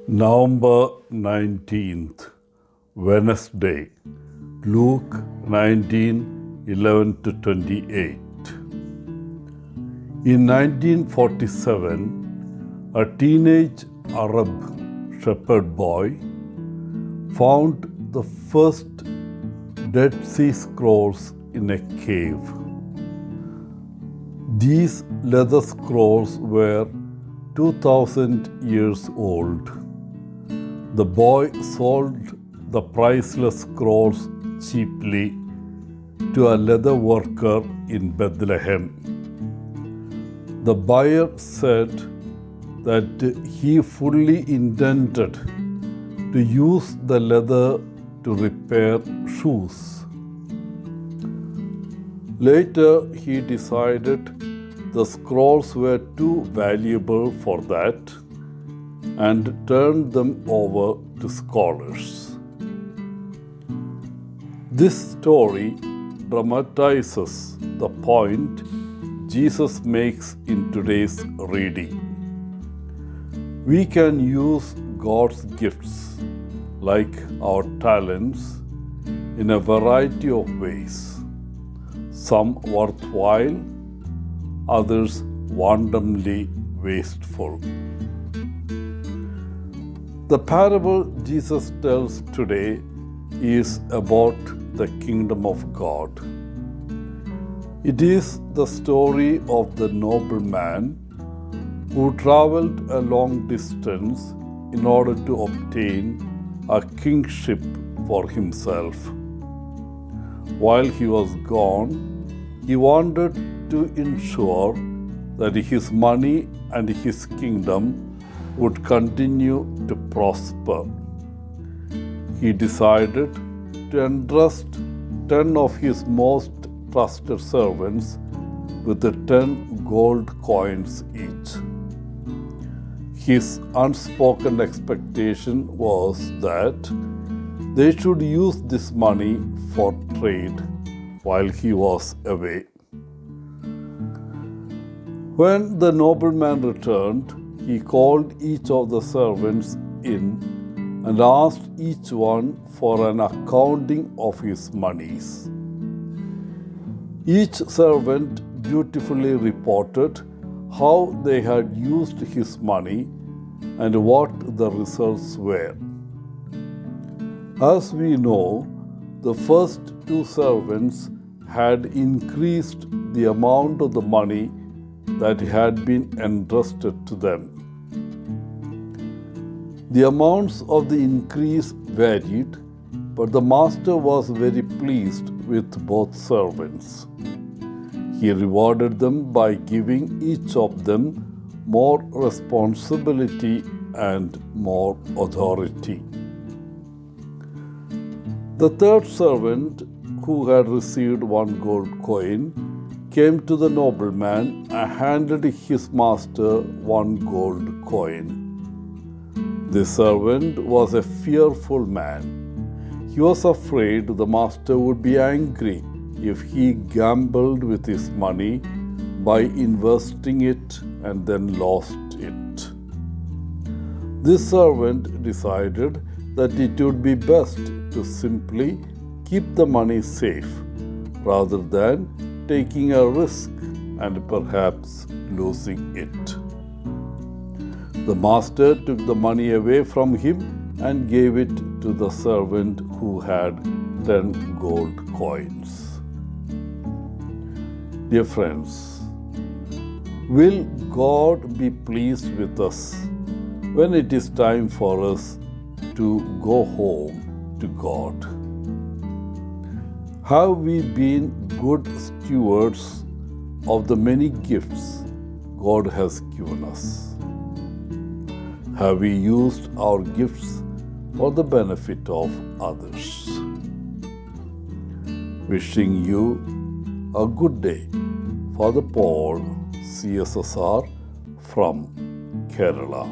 November 19th, Wednesday, Luke 19:11-28. In 1947, a teenage Arab shepherd boy found the first Dead Sea Scrolls in a cave. These leather scrolls were 2000 years old. The boy sold the priceless scrolls cheaply to a leather worker in Bethlehem. The buyer said that he fully intended to use the leather to repair shoes. Later, he decided the scrolls were too valuable for that and turned them over to scholars. This story dramatizes the point Jesus makes in today's reading. We can use God's gifts, like our talents, in a variety of ways, some worthwhile, others wantonly wasteful. The parable Jesus tells today is about the kingdom of God. It is the story of the nobleman who traveled a long distance in order to obtain a kingship for himself. While he was gone, he wanted to ensure that his money and his kingdom would continue to prosper. He decided to entrust 10 of his most trusted servants with the 10 gold coins each. His unspoken expectation was that they should use this money for trade while he was away. When the nobleman returned, he called each of the servants in and asked each one for an accounting of his monies. Each servant dutifully reported how they had used his money and what the results were. As we know, the first two servants had increased the amount of the money that had been entrusted to them. The amounts of the increase varied, but the master was very pleased with both servants. He rewarded them by giving each of them more responsibility and more authority. The third servant, who had received 1 gold coin, came to the nobleman and handed his master 1 gold coin. The servant was a fearful man. He was afraid the master would be angry if he gambled with his money by investing it and then lost it. This servant decided that it would be best to simply keep the money safe rather than taking a risk and perhaps losing it. The master took the money away from him and gave it to the servant who had 10 gold coins. Dear friends, will God be pleased with us when it is time for us to go home to God? Have we been good stewards of the many gifts God has given us? Have we used our gifts for the benefit of others? Wishing you a good day. Father Paul, CSSR from Kerala.